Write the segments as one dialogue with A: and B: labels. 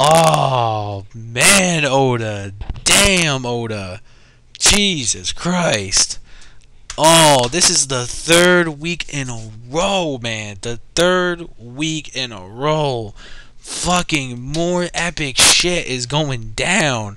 A: Oh man, Oda. Damn, Oda. Jesus Christ. Oh, this is the third week in a row, man. The third week in a row. Fucking more epic shit is going down.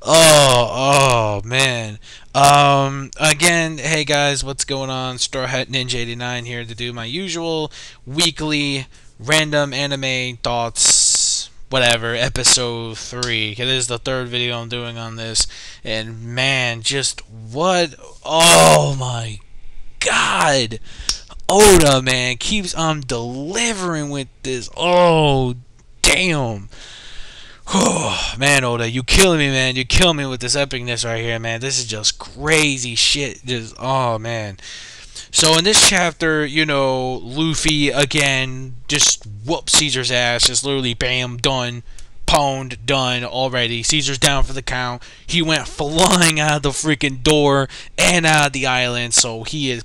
A: Oh man. Again, hey guys, what's going on? Straw Hat Ninja 89 here to do my usual weekly random anime thoughts, whatever, episode 3. It is the third video I'm doing on this, and man, just what? Oh my god. Oda, man, keeps on delivering with this. Oh, damn. Oh, man, Oda, you killing me, man. You kill me with this epicness right here, man. This is just crazy shit. Just, oh, man. So in this chapter, you know, Luffy, again, just whoop Caesar's ass. Just literally, bam, done. Pwned, done already. Caesar's down for the count. He went flying out of the freaking door and out of the island. So he is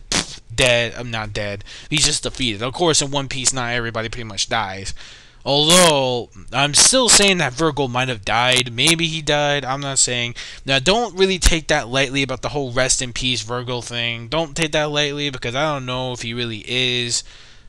A: dead. I'm not dead. He's just defeated. Of course, in One Piece, not everybody pretty much dies. Although, I'm still saying that Virgil might have died. Maybe he died. I'm not saying. Now, don't really take that lightly about the whole rest in peace Virgil thing. Don't take that lightly because I don't know if he really is,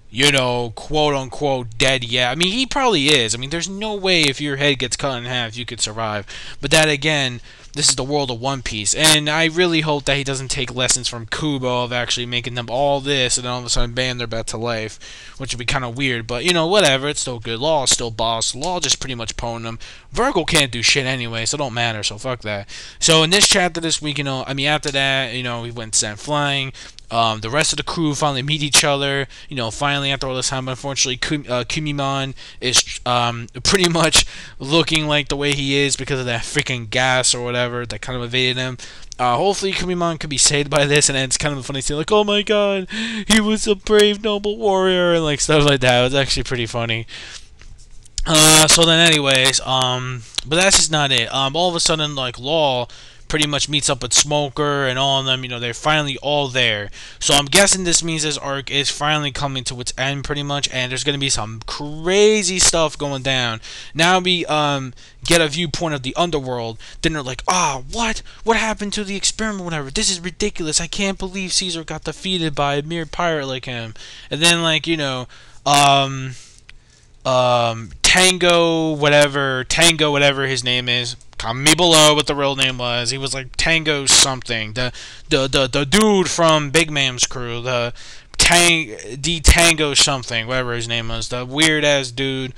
A: you know, quote unquote dead yet. I mean, he probably is. I mean, there's no way if your head gets cut in half you could survive. But that again, this is the world of One Piece, and I really hope that he doesn't take lessons from Kubo of actually making them all this, and then all of a sudden, bam, they're back to life, which would be kind of weird, but, you know, whatever, it's still good. Law is still boss. Law just pretty much pwned him. Virgil can't do shit anyway, so it don't matter, so fuck that. So in this chapter this week, you know, I mean, after that, you know, we went sent flying. The rest of the crew finally meet each other, you know, finally after all this time. Unfortunately, Kumimon is pretty much looking like the way he is because of that freaking gas or whatever that kind of evaded him. Hopefully Kumimon could be saved by this, and then it's kind of a funny scene, like, oh my god, he was a brave, noble warrior, and like stuff like that. It was actually pretty funny. So then anyways, but that's just not it. All of a sudden, like, Law pretty much meets up with Smoker and all of them, you know, they're finally all there. So I'm guessing this means this arc is finally coming to its end pretty much, and there's going to be some crazy stuff going down. Now we get a viewpoint of the underworld, then they're like, ah, what? What happened to the experiment, whatever? This is ridiculous. I can't believe Caesar got defeated by a mere pirate like him. And then, like, you know, Tango, whatever his name is. Comment me below what the real name was. He was like Tango something. The dude from Big Mam's crew. The Tango something, whatever his name was. The weird ass dude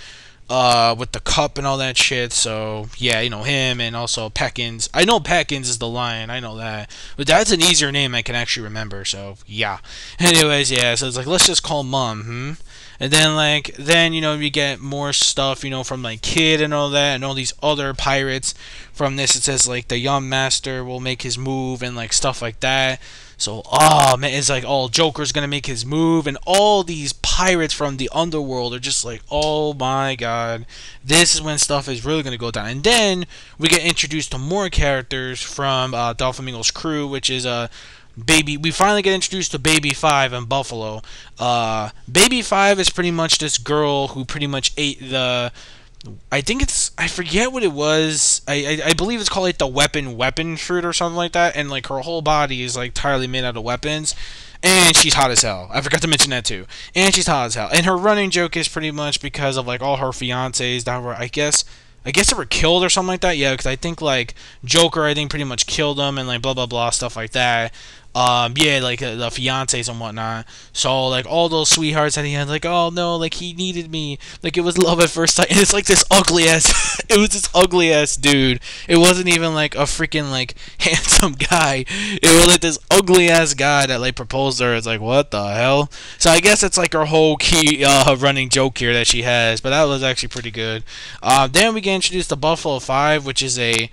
A: with the cup and all that shit. So yeah, you know him, and also Peckins. I know Peckins is the lion. I know that, but that's an easier name I can actually remember. So yeah. Anyways, yeah. So it's like, let's just call Mom. And then, like, you know, we get more stuff, you know, from, like, Kid and all that, and all these other pirates. From this, it says, like, the young master will make his move, and, like, stuff like that. So, oh, man, it's like, oh, Joker's gonna make his move, and all these pirates from the underworld are just like, oh my god, this is when stuff is really gonna go down. And then, we get introduced to more characters from DOFLAMINGO'S crew, which is, we finally get introduced to Baby 5 and Buffalo. Baby 5 is pretty much this girl who pretty much ate the, I forget what it was. I believe it's called like the weapon fruit or something like that. And like her whole body is like entirely made out of weapons. And she's hot as hell. I forgot to mention that too. And she's hot as hell. And her running joke is pretty much because of like all her fiancés that were, I guess they were killed or something like that. Yeah, because I think like Joker, I think pretty much killed them and like blah blah blah stuff like that. Yeah, like the fiancés and whatnot. So like all those sweethearts at the end, like, oh no, like he needed me, like it was love at first sight. And it's like this ugly ass, it was this ugly ass dude. It wasn't even like a freaking like handsome guy. It was like this ugly ass guy that like proposed to her. It's like, what the hell? So I guess it's like her whole key running joke here that she has. But that was actually pretty good. Then we get introduced to Buffalo 5, which is a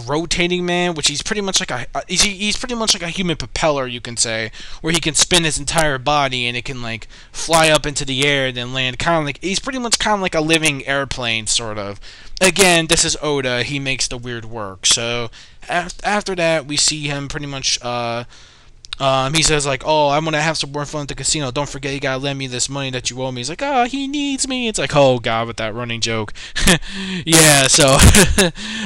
A: rotating man, which he's pretty much like he's pretty much like a human propeller, you can say, where he can spin his entire body and it can like fly up into the air and then land. Kind of like he's pretty much kind of like a living airplane, sort of. Again, this is Oda. He makes the weird work. So after that, we see him pretty much He says like, "Oh, I'm gonna have some more fun at the casino. Don't forget, you gotta lend me this money that you owe me." He's like, "Oh, he needs me." It's like, oh god, with that running joke. Yeah, so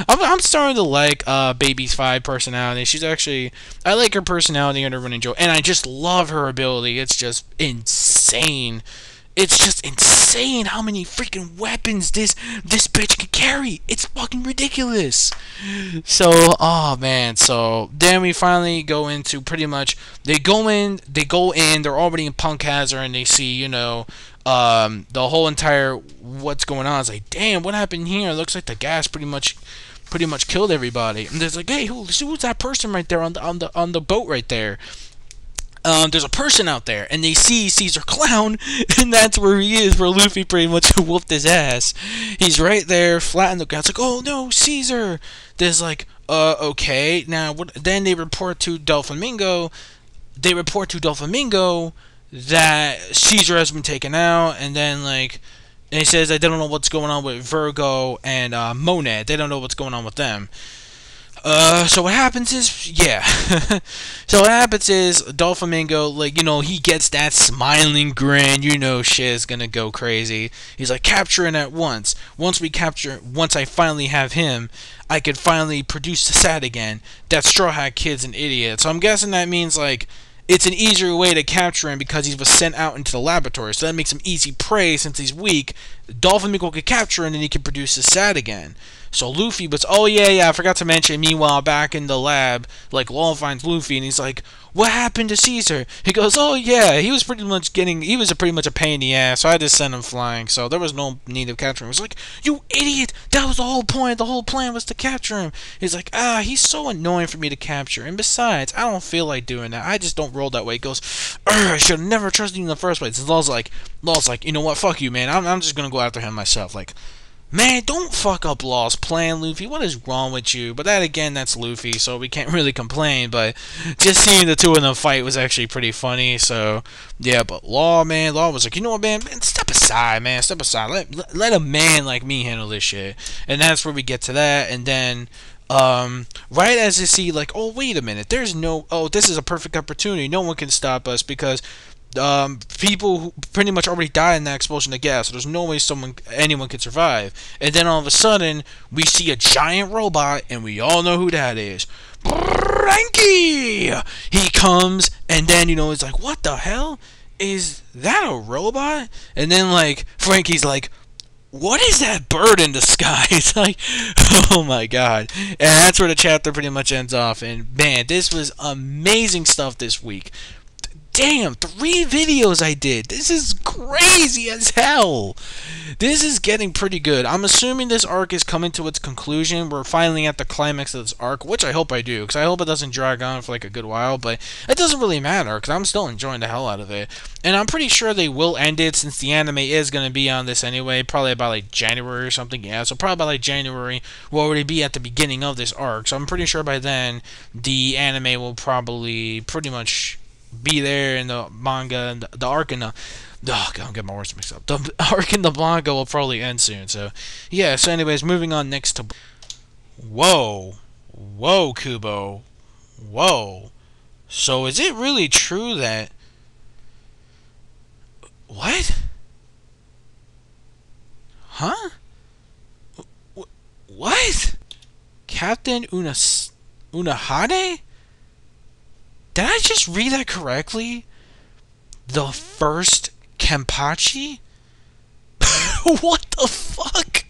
A: I'm starting to like Baby's 5 personality. She's actually, I like her personality and her running joke, and I just love her ability. It's just insane. It's just insane how many freaking weapons this bitch can carry. It's fucking ridiculous. So, oh man. So then we finally go into pretty much they go in, they're already in Punk Hazard and they see, the whole entire what's going on. It's like, damn, what happened here? It looks like the gas pretty much killed everybody. And there's like, hey, who's that person right there on the boat right there? There's a person out there, and they see Caesar Clown, and that's where he is, where Luffy pretty much whooped his ass. He's right there, flat in the ground. It's like, oh no, Caesar! There's like, okay. Now, then they report to Doflamingo. That Caesar has been taken out, and then, like, and he says they don't know what's going on with Virgo and Monad. They don't know what's going on with them. So what happens is, yeah. So what happens is, Doflamingo, like, he gets that smiling grin, shit's gonna go crazy. He's like, capture it at once. Once I finally have him, I could finally produce the Sad again. That Straw Hat Kid's an idiot. So I'm guessing that means, like, it's an easier way to capture him because he was sent out into the laboratory. So that makes him easy prey since he's weak. Doflamingo could capture him and he can produce the Sad again. So Luffy was, oh yeah, I forgot to mention, meanwhile, back in the lab, like, Law finds Luffy, and he's like, what happened to Caesar? He goes, oh yeah, he was pretty much a pain in the ass, so I just sent him flying, so there was no need of capturing him. He was like, you idiot, that was the whole point, the whole plan was to capture him. He's like, he's so annoying for me to capture, and besides, I don't feel like doing that, I just don't roll that way. He goes, I should have never trusted you in the first place. And Law's like, you know what, fuck you, man, I'm just gonna go after him myself, like, man, don't fuck up Law's plan, Luffy. What is wrong with you? But that, again, that's Luffy, so we can't really complain. But just seeing the two of them fight was actually pretty funny. So, yeah, but Law was like, you know what, man, step aside, man. Step aside. Let a man like me handle this shit. And that's where we get to that. And then, right as you see, like, oh, wait a minute. This is a perfect opportunity. No one can stop us because people who pretty much already died in that explosion of gas, so there's no way anyone could survive. And then all of a sudden, we see a giant robot, and we all know who that is. Frankie! He comes, and then, it's like, what the hell? Is that a robot? And then, like, Frankie's like, what is that bird in the sky? It's like, oh my god. And that's where the chapter pretty much ends off. And man, this was amazing stuff this week. Damn, 3 videos I did. This is crazy as hell. This is getting pretty good. I'm assuming this arc is coming to its conclusion. We're finally at the climax of this arc, which I hope I do, because I hope it doesn't drag on for like a good while, but it doesn't really matter, because I'm still enjoying the hell out of it. And I'm pretty sure they will end it, since the anime is going to be on this anyway, probably about like January or something. Yeah, so probably by like January, we'll already be at the beginning of this arc, so I'm pretty sure by then, the anime will probably pretty much be there in the manga, and the arc in the I'll get my words mixed up. The arc in the manga will probably end soon. So yeah. So anyways, moving on next to whoa, Kubo, whoa. So is it really true that what? Huh? What? Captain Unohana? Did I just read that correctly? The first KENPACHI? What the fuck?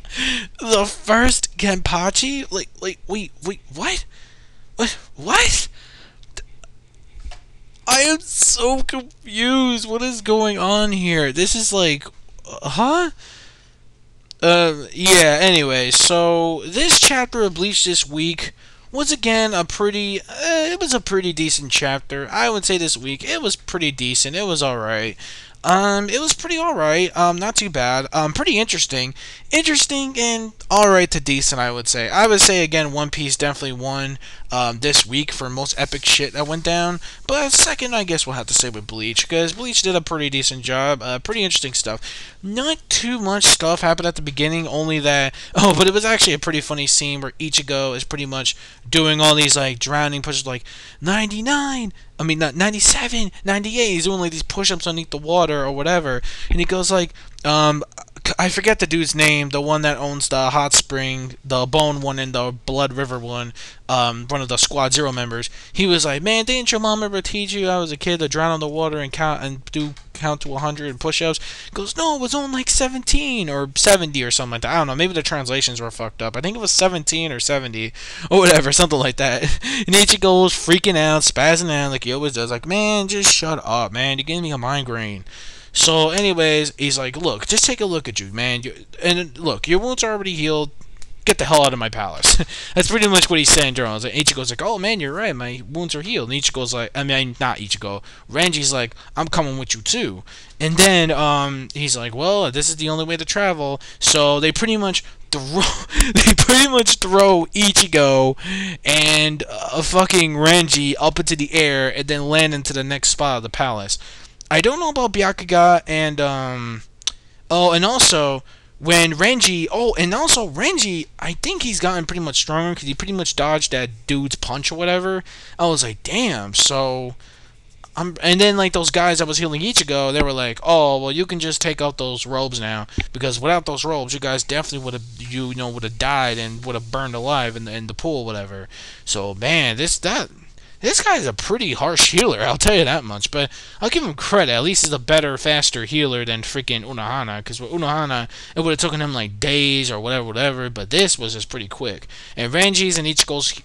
A: The first KENPACHI? Wait, what? What? I am so confused. What is going on here? This is like, huh? Yeah, anyway, so this chapter of Bleach this week was again it was a pretty decent chapter. I would say this week it was pretty decent. It was alright. It was pretty alright. Not too bad. Pretty interesting. Interesting and alright to decent, I would say. I would say, again, One Piece definitely won, this week for most epic shit that went down. But second, I guess we'll have to say with Bleach, because Bleach did a pretty decent job. Pretty interesting stuff. Not too much stuff happened at the beginning, only that, but it was actually a pretty funny scene where Ichigo is pretty much doing all these, like, drowning pushes, like, 99, I mean, not 97, 98. He's doing like these push-ups underneath the water or whatever, and he goes like, I forget the dude's name, the one that owns the hot spring, the Bone one and the Blood River one, one of the Squad Zero members. He was like, man, didn't your mom ever teach you I was a kid to drown in the water and count to 100 and push-ups? He goes, no, it was only like 17 or 70 or something like that. I don't know, maybe the translations were fucked up. I think it was 17 or 70 or whatever, something like that. And Ichigo was freaking out, spazzing out like he always does, like, man, just shut up, man, you're giving me a migraine. So, anyways, he's like, look, just take a look at you, man. And look, your wounds are already healed. Get the hell out of my palace. That's pretty much what he's saying, Journal. Like, Ichigo's like, oh, man, you're right. My wounds are healed. And Ichigo's like, I mean, not Ichigo. Renji's like, I'm coming with you, too. And then, he's like, well, this is the only way to travel. So, they pretty much throw Ichigo and a fucking Renji up into the air and then land into the next spot of the palace. I don't know about Byakuga and and also Renji, I think he's gotten pretty much stronger because he pretty much dodged that dude's punch or whatever. I was like, damn. So, and then like those guys that was healing Ichigo, they were like, oh, well, you can just take out those robes now because without those robes, you guys definitely would have died and would have burned alive in the pool, whatever. So, man, this guy's a pretty harsh healer, I'll tell you that much. But I'll give him credit. At least he's a better, faster healer than freaking Unohana. Because with Unohana, it would have taken him like days or whatever. But this was just pretty quick. And Renji's and Ichigo's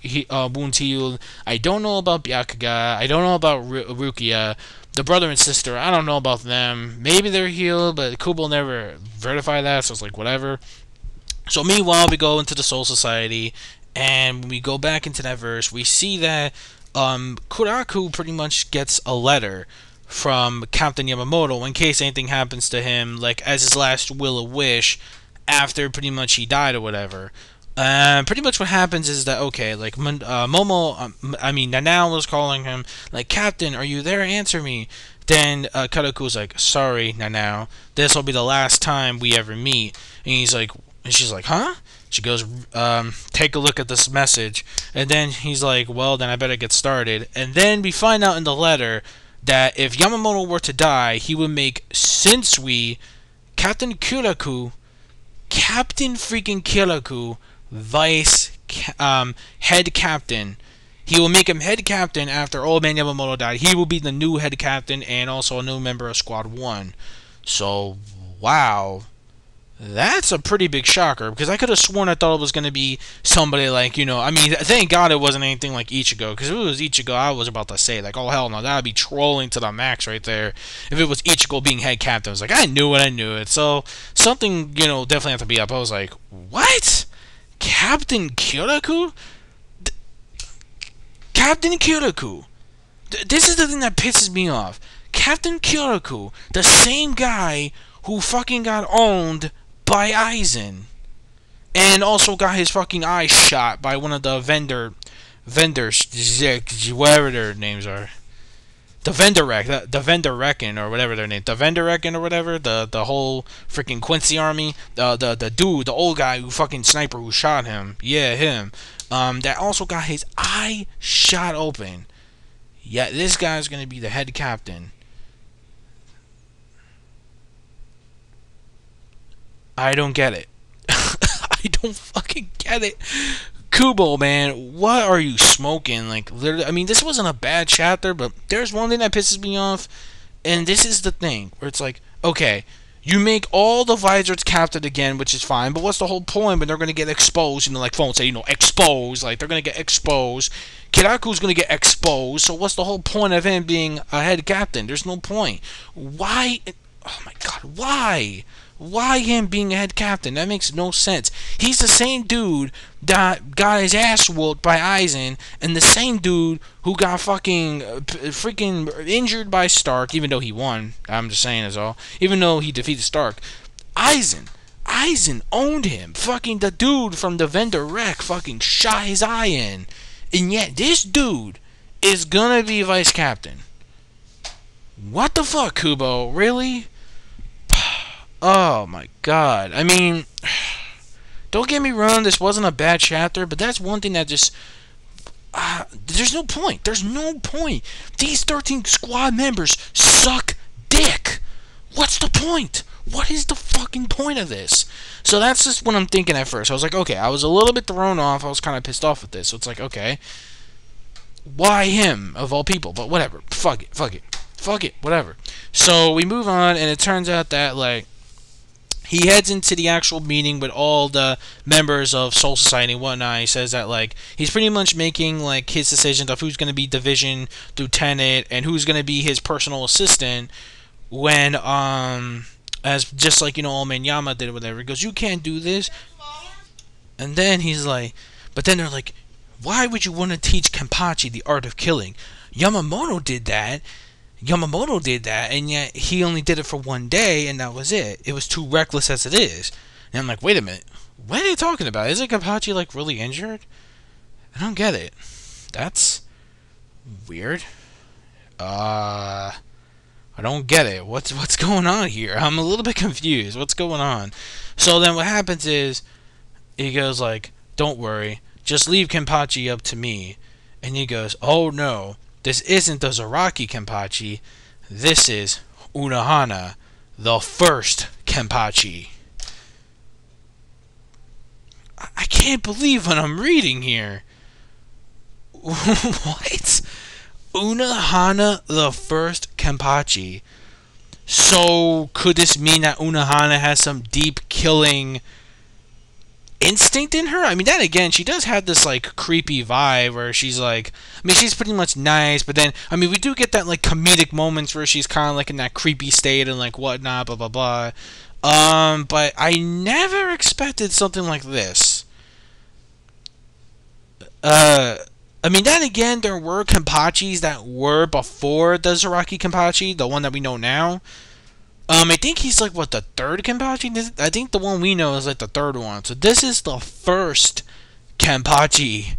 A: wounds healed. I don't know about Byakuga. I don't know about Rukia. The brother and sister, I don't know about them. Maybe they're healed, but Kubo never verified that. So it's like, whatever. So meanwhile, we go into the Soul Society. And when we go back into that verse, we see that Kuraku pretty much gets a letter from Captain Yamamoto in case anything happens to him, like as his last will or wish after pretty much he died or whatever. Pretty much what happens is that, okay, like Nanao was calling him, like, Captain, are you there? Answer me. Then Karaku's like, sorry, Nanao, this will be the last time we ever meet. And he's like, and she's like, huh? She goes, take a look at this message. And then he's like, well, then I better get started. And then we find out in the letter that if Yamamoto were to die, he would make Shinsui, Captain freaking Kiraku, head captain. He will make him head captain after Old Man Yamamoto died. He will be the new head captain and also a new member of Squad 1. So, wow. That's a pretty big shocker, because I could have sworn I thought it was going to be somebody like, I mean, thank God it wasn't anything like Ichigo, because if it was Ichigo, I was about to say, like, oh, hell no, that would be trolling to the max right there. If it was Ichigo being head captain, I was like, I knew it. So, something, definitely have to be up. I was like, what? Captain Kiraku? Captain Kiraku. This is the thing that pisses me off. Captain Kiraku, the same guy who fucking got owned by Aizen, and also got his fucking eye shot by one of the vendors, whatever their names are. The Vendor Reckon, or whatever their name. The Vendor Reckon, or whatever. The whole freaking Quincy army. The dude, the old guy who fucking sniper who shot him. Yeah, him. That also got his eye shot open. Yeah, this guy's gonna be the head captain. I don't get it. I don't fucking get it. Kubo, man, what are you smoking? Like, literally, I mean, this wasn't a bad chapter, but there's one thing that pisses me off, and this is the thing, where it's like, okay, you make all the visors captured again, which is fine, but what's the whole point when they're going to get exposed? Like phones say, exposed, like, they're going to get exposed. Kiraku's going to get exposed, so what's the whole point of him being a head captain? There's no point. Why? Oh my god, why? Why him being a head captain? That makes no sense. He's the same dude that got his ass whooped by Aizen, and the same dude who got freaking injured by Stark, even though he won. I'm just saying is all. Even though he defeated Stark. Aizen owned him. Fucking the dude from the Vendor Wreck fucking shot his eye in. And yet this dude is gonna be vice captain. What the fuck, Kubo? Really? Oh my god. I mean, don't get me wrong, this wasn't a bad chapter, but that's one thing that just there's no point. There's no point. These 13 squad members suck dick. What's the point? What is the fucking point of this? So that's just what I'm thinking at first. I was like, okay, I was a little bit thrown off. I was kind of pissed off with this. So it's like, okay, why him of all people? But whatever. Fuck it. Whatever. So we move on, and it turns out that, like, he heads into the actual meeting with all the members of Soul Society and whatnot. He says that, like, he's pretty much making, like, his decisions of who's going to be division lieutenant and who's going to be his personal assistant when, as just like, Old Man Yama did or whatever. He goes, you can't do this. And then he's like, but then they're like, why would you want to teach Kenpachi the art of killing? Yamamoto did that, and yet he only did it for one day, and that was it. It was too reckless as it is. And I'm like, wait a minute. What are they talking about? Isn't Kenpachi, like, really injured? I don't get it. That's weird. I don't get it. What's going on here? I'm a little bit confused. What's going on? So then what happens is, he goes like, don't worry. Just leave Kenpachi up to me. And he goes, oh no. This isn't the Zaraki Kenpachi. This is Unohana, the first Kenpachi. I can't believe what I'm reading here. What? Unohana, the first Kenpachi. So, could this mean that Unohana has some deep killing instinct in her? I mean, then again, she does have this, like, creepy vibe where she's like, I mean, she's pretty much nice, but then, I mean, we do get that, like, comedic moments where she's kind of, like, in that creepy state and, like, whatnot, blah, blah, blah. But I never expected something like this. I mean, then again, there were Kenpachis that were before the Zaraki Kenpachi, the one that we know now. I think he's like, what, the third Kenpachi? I think the one we know is like the third one. So this is the first Kenpachi.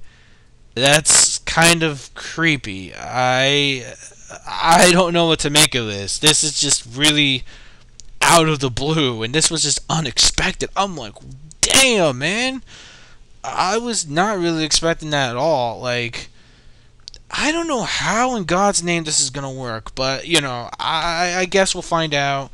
A: That's kind of creepy. I don't know what to make of this. This is just really out of the blue, and this was just unexpected. I'm like, damn, man. I was not really expecting that at all. Like, I don't know how in God's name this is gonna work, but I guess we'll find out.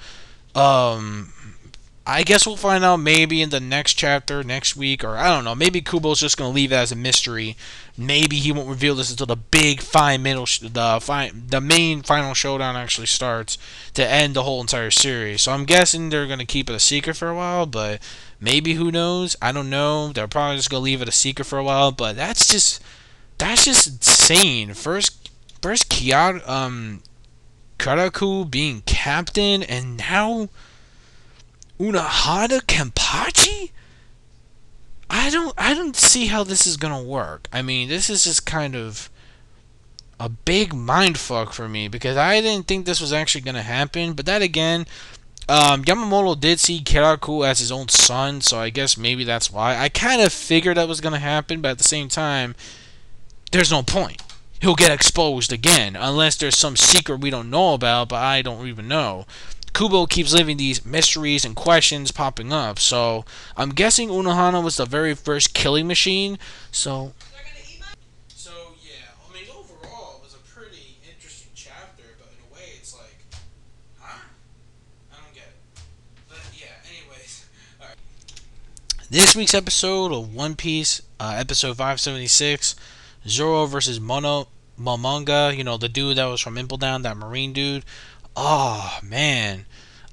A: I guess we'll find out maybe in the next chapter next week, or I don't know. Maybe Kubo's just gonna leave it as a mystery. Maybe he won't reveal this until the big the main final showdown actually starts to end the whole entire series. So I'm guessing they're gonna keep it a secret for a while, but maybe, who knows? I don't know. They're probably just gonna leave it a secret for a while, but that's just insane. First Karaku being captain, and now Unohana Kenpachi? I don't see how this is gonna work. I mean, this is just kind of a big mindfuck for me, because I didn't think this was actually gonna happen. But that again, Yamamoto did see Karaku as his own son, so I guess maybe that's why. I kind of figured that was gonna happen, but at the same time, there's no point. He'll get exposed again, unless there's some secret we don't know about, but I don't even know. Kubo keeps leaving these mysteries and questions popping up, so I'm guessing Unohana was the very first killing machine. So yeah, I mean, overall it was a pretty interesting chapter, but in a way it's like, huh? I don't get it. But yeah, anyways, alright. This week's episode of One Piece, episode 576, Zoro versus Manga, the dude that was from Impel Down, that marine dude. Oh, man.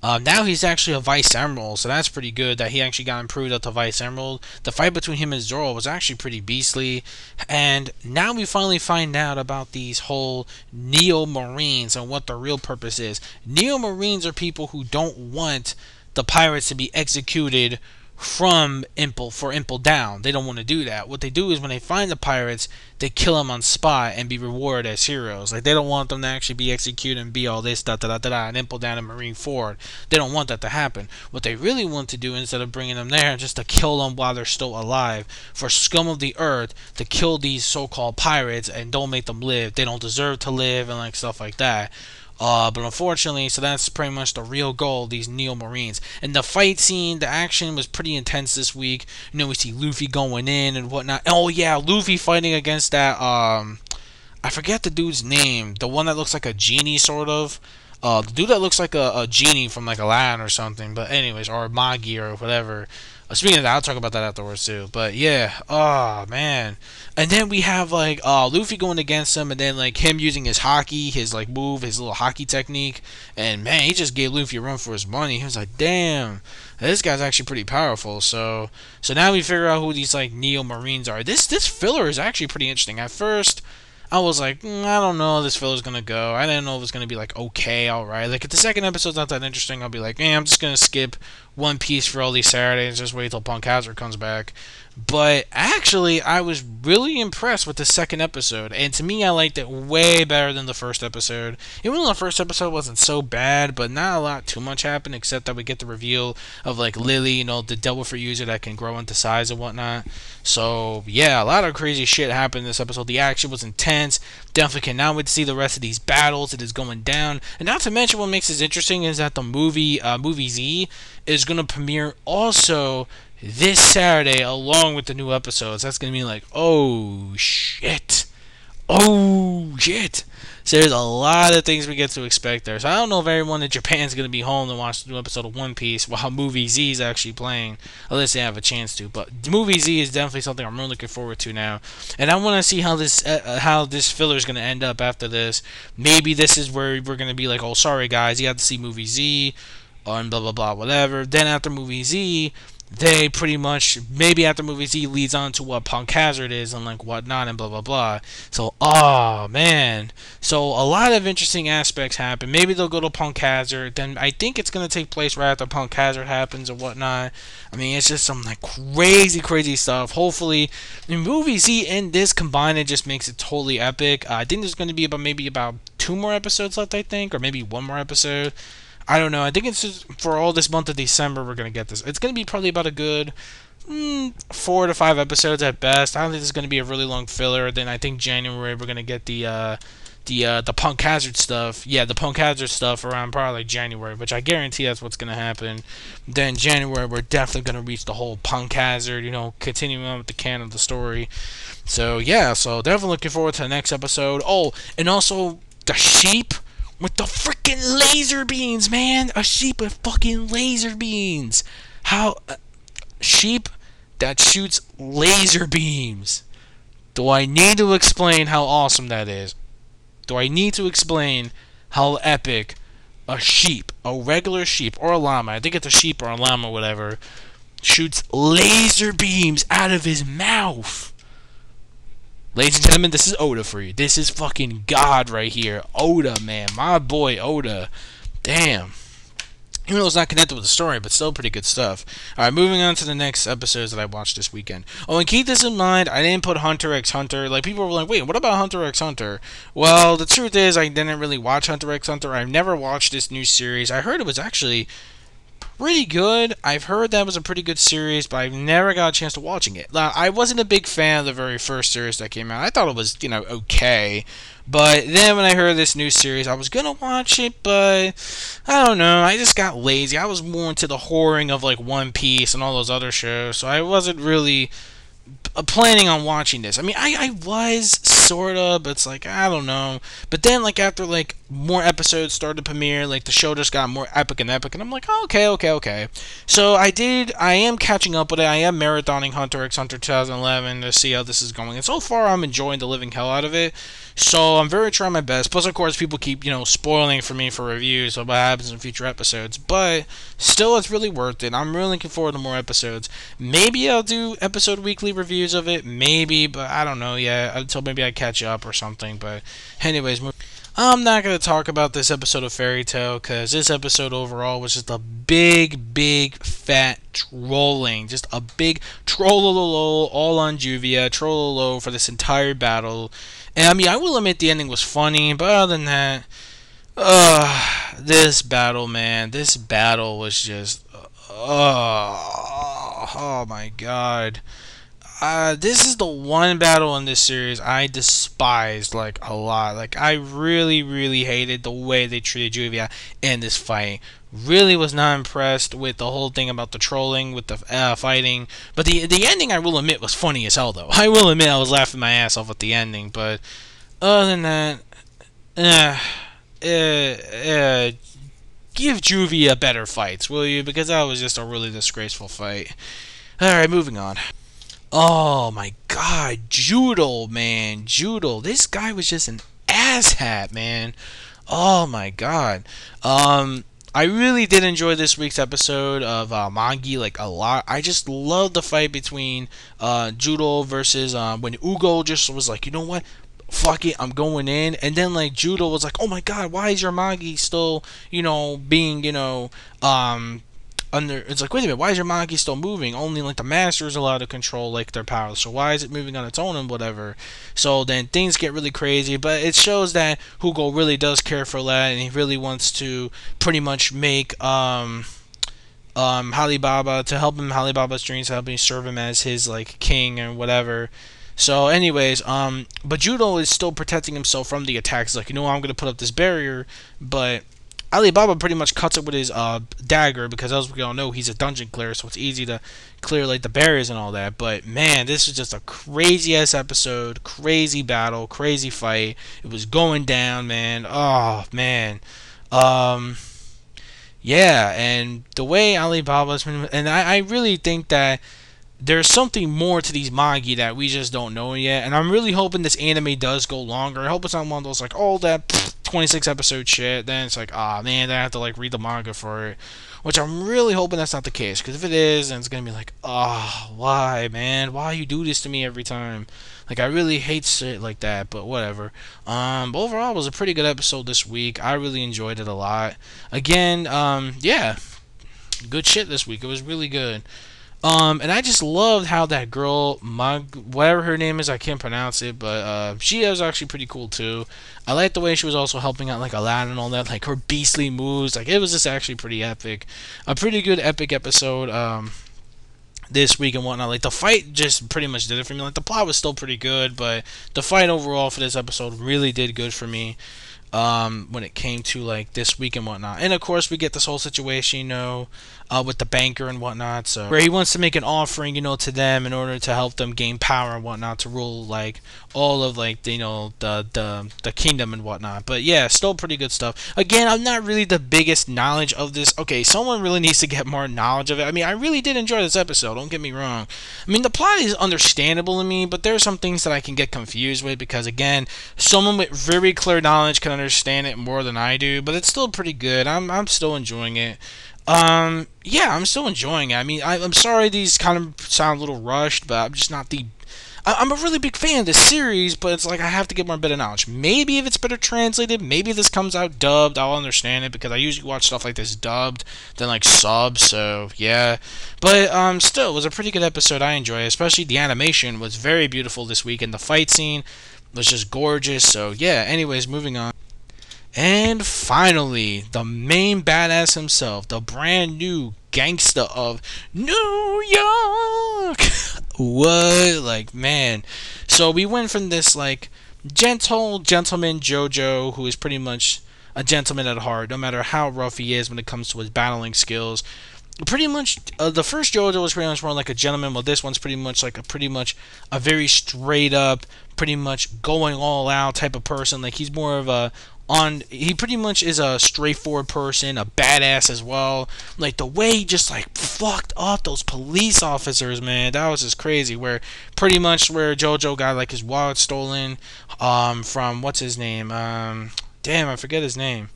A: Now he's actually a Vice Emerald, so that's pretty good that he actually got improved up to Vice Emerald. The fight between him and Zoro was actually pretty beastly. And now we finally find out about these whole Neo Marines and what their real purpose is. Neo Marines are people who don't want the pirates to be executed for Impel Down. They don't want to do that. What they do is when they find the pirates, they kill them on spot and be rewarded as heroes. Like, they don't want them to actually be executed and be all this and Impel Down and Marine Ford. They don't want that to happen. What they really want to do, instead of bringing them there, is just to kill them while they're still alive. For scum of the earth to kill these so-called pirates and don't make them live. They don't deserve to live and like stuff like that. But unfortunately, so that's pretty much the real goal of these Neo Marines. And the fight scene, the action was pretty intense this week. You know, we see Luffy going in and whatnot. Oh yeah, Luffy fighting against that I forget the dude's name. The one that looks like a genie, sort of. The dude that looks like a genie from like Aladdin or something. But anyways, or Magi or whatever. Speaking of that, I'll talk about that afterwards too. But yeah, oh man. And then we have like Luffy going against him, and then like him using his hockey, his like move, his little hockey technique. And man, he just gave Luffy a run for his money. He was like, damn, this guy's actually pretty powerful. So now we figure out who these like Neo Marines are. This filler is actually pretty interesting. At first, I was like, I don't know how this filler's gonna go. I didn't know if it was gonna be like okay, alright. Like if the second episode's not that interesting, I'll be like, I'm just gonna skip One Piece for all these Saturdays, just wait till Punk Hazard comes back. But actually, I was really impressed with the second episode, and to me, I liked it way better than the first episode. Even though the first episode wasn't so bad, but not a lot too much happened, except that we get the reveal of like Lily, you know, the Devil Fruit user that can grow into size and whatnot. So yeah, a lot of crazy shit happened in this episode. The action was intense. Definitely cannot wait to see the rest of these battles. It is going down, and not to mention what makes this interesting is that the movie Z is gonna premiere also this Saturday along with the new episodes. That's gonna be like, oh shit. Oh shit. So there's a lot of things we get to expect there. So I don't know if everyone in Japan's gonna be home to watch the new episode of One Piece while Movie Z is actually playing, unless they have a chance to. But Movie Z is definitely something I'm really looking forward to now, and I want to see how this filler is gonna end up after this. Maybe this is where we're gonna be like, oh sorry guys, you have to see Movie Z, and blah blah blah whatever. Then after Movie Z, they pretty much, maybe after Movie Z leads on to what Punk Hazard is and like whatnot and blah blah blah. So oh man, so a lot of interesting aspects happen. Maybe they'll go to Punk Hazard, then I think it's gonna take place right after Punk Hazard happens or whatnot. I mean, it's just some like crazy stuff. Hopefully the Movie Z and this combined, it just makes it totally epic. I think there's gonna be about 2 more episodes left, I think, or maybe 1 more episode. I don't know. I think it's just for all this month of December we're going to get this. It's going to be probably about a good 4 to 5 episodes at best. I don't think this is going to be a really long filler. Then I think January we're going to get the Punk Hazard stuff. Yeah, the Punk Hazard stuff around probably like January, which I guarantee that's what's going to happen. Then January we're definitely going to reach the whole Punk Hazard, you know, continuing on with the canon of the story. So yeah, so definitely looking forward to the next episode. Oh, and also the sheep with the freaking laser beams, man! A sheep with fucking laser beams! How... sheep that shoots laser beams! Do I need to explain how awesome that is? Do I need to explain how epic a sheep, a regular sheep, or a llama, I think it's a sheep or a llama, whatever, shoots laser beams out of his mouth? Ladies and gentlemen, this is Oda for you. This is fucking God right here. Oda, man. My boy, Oda. Damn. Even though it's not connected with the story, but still pretty good stuff. Alright, moving on to the next episodes that I watched this weekend. Oh, and keep this in mind, I didn't put Hunter x Hunter. Like, people were like, wait, what about Hunter x Hunter? Well, the truth is, I didn't really watch Hunter x Hunter. I've never watched this new series. I heard it was actually pretty good. I've heard that was a pretty good series, but I've never got a chance to watching it. I wasn't a big fan of the very first series that came out. I thought it was, you know, okay. But then when I heard this new series, I was gonna watch it, but I don't know. I just got lazy. I was more into the whoring of like One Piece and all those other shows, so I wasn't really planning on watching this. I mean, I was sorta, but it's like I don't know. But then like after like more episodes started to premiere, like the show just got more epic, and I'm like, oh, okay. So I am catching up with it. I am marathoning Hunter x Hunter 2011 to see how this is going, and so far I'm enjoying the living hell out of it. So I'm very trying my best. Plus, of course, people keep, you know, spoiling for me for reviews of what happens in future episodes. But still, it's really worth it. I'm really looking forward to more episodes. Maybe I'll do episode weekly reviews of it. Maybe, but I don't know yet. Until maybe I catch up or something. But anyways, I'm not going to talk about this episode of Fairy Tail, because this episode overall was just a big, fat trolling. Just a big trollololo all on Juvia, trollolo for this entire battle. And I mean, I will admit the ending was funny, but other than that, this battle, man, this battle was just, oh my god. this is the one battle in this series I despised like a lot. Like I really, really hated the way they treated Juvia in this fight. Really was not impressed with the whole thing about the trolling with the fighting. But the ending, I will admit, was funny as hell though. I will admit I was laughing my ass off at the ending. But other than that, uh, give Juvia better fights, will you? Because that was just a really disgraceful fight. All right, moving on. Oh my god, Judo, man. Judo. This guy was just an asshat, man. Oh my god. I really did enjoy this week's episode of Mangi like a lot. I just love the fight between Judo versus when Ugo just was like, you know what? Fuck it, I'm going in. And then like Judo was like, oh my god, why is your Mangi still, being, under, it's like, wait a minute, why is your Manga still moving? Only like the master is allowed to control like their power, so why is it moving on its own and whatever? So then things get really crazy, but it shows that Hugo really does care for that, and he really wants to pretty much make Alibaba, to help him Alibaba's dreams, to help him serve him as his like king and whatever. So anyways, but Judo is still protecting himself from the attacks. Like, I'm gonna put up this barrier, but Alibaba pretty much cuts it with his dagger, because as we all know, he's a dungeon clearer, so it's easy to clear like the barriers and all that. But man, this was just a crazy ass episode, crazy battle, crazy fight. It was going down, man. Oh man, yeah, and the way Alibaba's been, and I really think that there's something more to these manga that we just don't know yet, and I'm really hoping this anime does go longer. I hope it's not one of those like, oh, that 26 episode shit, then it's like, ah, man, then I have to like read the manga for it, which I'm really hoping that's not the case, because if it is, then it's gonna be like, ah, why, man, why you do this to me every time? Like, I really hate shit like that, but whatever. But overall, it was a pretty good episode this week. I really enjoyed it a lot. Again, yeah, good shit this week. It was really good. And I just loved how that girl, whatever her name is, I can't pronounce it, but she was actually pretty cool too. I liked the way she was also helping out like Aladdin and all that, like her beastly moves. Like, it was just actually pretty epic, a pretty good epic episode. This week and whatnot. Like, the fight just pretty much did it for me. Like, the plot was still pretty good, but the fight overall for this episode really did good for me. When it came to like this week and whatnot. And of course we get this whole situation, with the banker and whatnot, so where he wants to make an offering, to them in order to help them gain power and whatnot, to rule like all of like the kingdom and whatnot. But yeah, still pretty good stuff. Again, I'm not really the biggest knowledge of this. Okay, someone really needs to get more knowledge of it. I mean, I really did enjoy this episode, don't get me wrong. I mean, the plot is understandable to me, but there are some things that I can get confused with, because again, someone with very clear knowledge can understand it more than I do, but it's still pretty good. I'm still enjoying it. Yeah, I'm still enjoying it. I mean, I'm sorry these kind of sound a little rushed, but I'm just not the... I'm a really big fan of this series, but it's like I have to get more better knowledge. Maybe if it's better translated, maybe if this comes out dubbed, I'll understand it, because I usually watch stuff like this dubbed than like subbed, so yeah. But still, it was a pretty good episode. I enjoy it, especially the animation was very beautiful this week, and the fight scene was just gorgeous, so yeah. Anyways, moving on. And finally, the main badass himself, the brand new gangsta of New York. What? Like, man. So we went from this, like, gentle gentleman Jojo, who is pretty much a gentleman at heart, no matter how rough he is when it comes to his battling skills. Pretty much, the first JoJo was pretty much more like a gentleman, while this one's pretty much like a very straight up, pretty much going all out type of person. Like, he's more of a he pretty much is a straightforward person, a badass as well. Like, the way he just like fucked up those police officers, man, that was just crazy. Where pretty much where JoJo got like his wallet stolen, from what's his name, damn, I forget his name.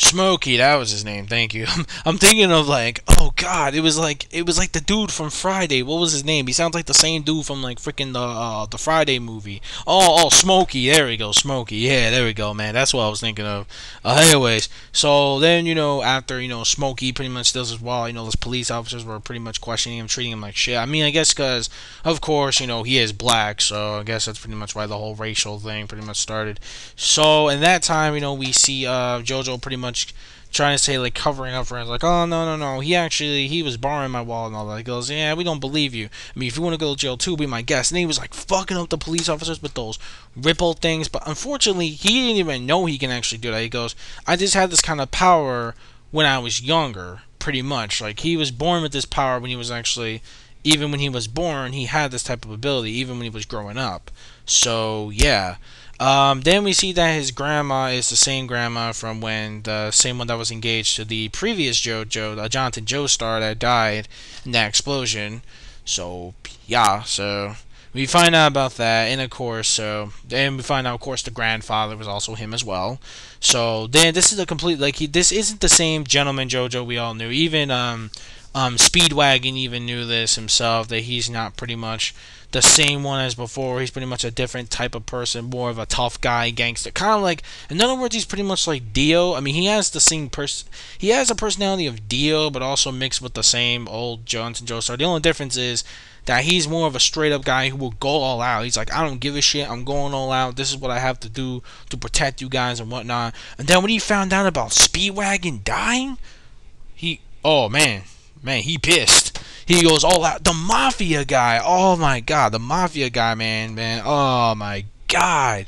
A: Smokey, that was his name. Thank you. I'm thinking of like, oh god, it was like the dude from Friday. What was his name? He sounds like the same dude from like freaking the Friday movie. Oh, Smokey. There we go, Smokey. Yeah, there we go, man. That's what I was thinking of. Anyways, so then after Smokey pretty much does as well. Those police officers were pretty much questioning him, treating him like shit. I mean, I guess because of course he is black, so I guess that's pretty much why the whole racial thing pretty much started. So in that time, we see JoJo pretty much trying to say, like, covering up for him. Like, oh, no, he was borrowing my wallet and all that. He goes, yeah, we don't believe you. I mean, if you want to go to jail too, be my guest. And he was, like, fucking up the police officers with those ripple things. But unfortunately, he didn't even know he can actually do that. He goes, I just had this kind of power when I was younger, pretty much. Like, he was born with this power when he was actually, even when he was born, he had this type of ability, even when he was growing up. So, yeah. Then we see that his grandma is the same grandma from when the same one that was engaged to the previous JoJo, the Jonathan Joestar that died in that explosion. So yeah, so we find out about that, and of course, then we find out, of course, the grandfather was also him as well. So then this is a complete, like, this isn't the same gentleman JoJo we all knew. Even Speedwagon even knew this himself, that he's not pretty much the same one as before. He's pretty much a different type of person, more of a tough guy, gangster, kind of like, in other words, he's pretty much like Dio. I mean, he has the same he has a personality of Dio, but also mixed with the same old Johnson Joestar. The only difference is that he's more of a straight up guy who will go all out. He's like, I don't give a shit, I'm going all out, this is what I have to do to protect you guys and whatnot. And then when he found out about Speedwagon dying, oh man, he pissed. He goes all out. The Mafia guy. Oh my god. The Mafia guy, man. Oh my god.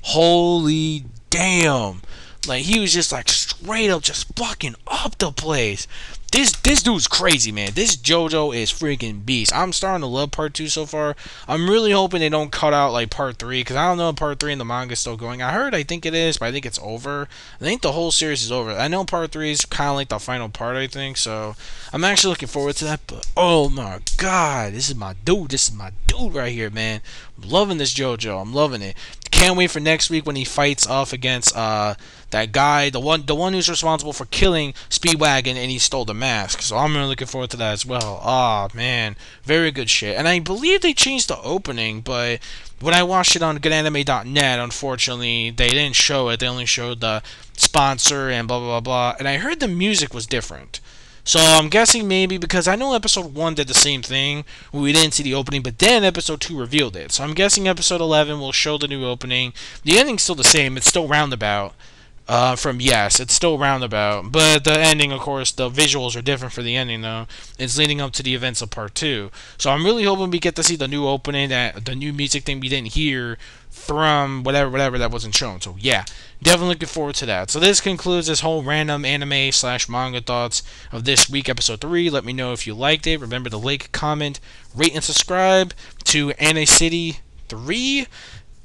A: Holy damn. Like, he was just like straight up just fucking up the place. This dude's crazy, man. This JoJo is freaking beast. I'm starting to love part 2 so far. I'm really hoping they don't cut out like part 3, because I don't know if part 3 in the manga is still going. I think it is, but I think it's over. I think the whole series is over. I know part 3 is kind of like the final part, I think, so I'm actually looking forward to that. But oh my god, this is my dude right here, man. I'm loving this JoJo. I'm loving it. Can't wait for next week when he fights off against that guy, the one who's responsible for killing Speedwagon, and he stole the mask. So I'm really looking forward to that as well. Ah, man, very good shit. And I believe they changed the opening, but when I watched it on goodanime.net, unfortunately they didn't show it. They only showed the sponsor and blah blah blah. And I heard the music was different. So I'm guessing maybe because I know episode 1 did the same thing, we didn't see the opening, but then episode 2 revealed it. So I'm guessing episode 11 will show the new opening. The ending's still the same, it's still roundabout. It's still roundabout, but the ending, of course, the visuals are different for the ending, though. It's leading up to the events of part 2. So I'm really hoping we get to see the new opening, the new music thing we didn't hear from whatever that wasn't shown. So yeah, definitely looking forward to that. So this concludes this whole random anime / manga thoughts of this week, episode 3. Let me know if you liked it. Remember to like, comment, rate, and subscribe to NA City 3.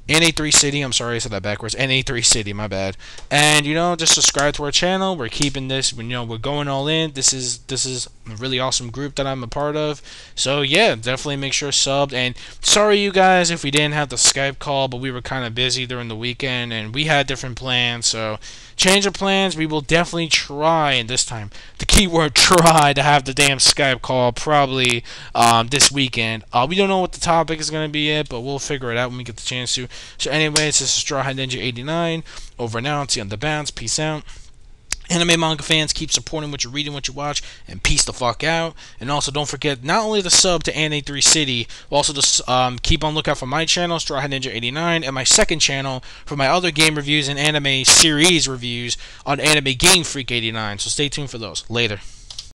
A: NA3 City, I'm sorry I said that backwards. NA3 City, my bad. And just subscribe to our channel. We're keeping this, we're going all in. This is a really awesome group that I'm a part of. So yeah, definitely make sure subbed. And sorry you guys if we didn't have the Skype call, but we were kind of busy during the weekend and we had different plans. So change of plans. We will definitely try, and this time the keyword try, to have the damn Skype call probably this weekend. We don't know what the topic is going to be yet, but we'll figure it out when we get the chance to. So anyways, this is Straw Hat Ninja 89. Over now, see you on the bounce. Peace out. Anime manga fans, keep supporting what you're reading, what you watch, and peace the fuck out. And also, don't forget not only the sub to NA3 City, but also to keep on lookout for my channel, Straw Hat Ninja 89, and my second channel for my other game reviews and anime series reviews on Anime Game Freak 89. So stay tuned for those. Later.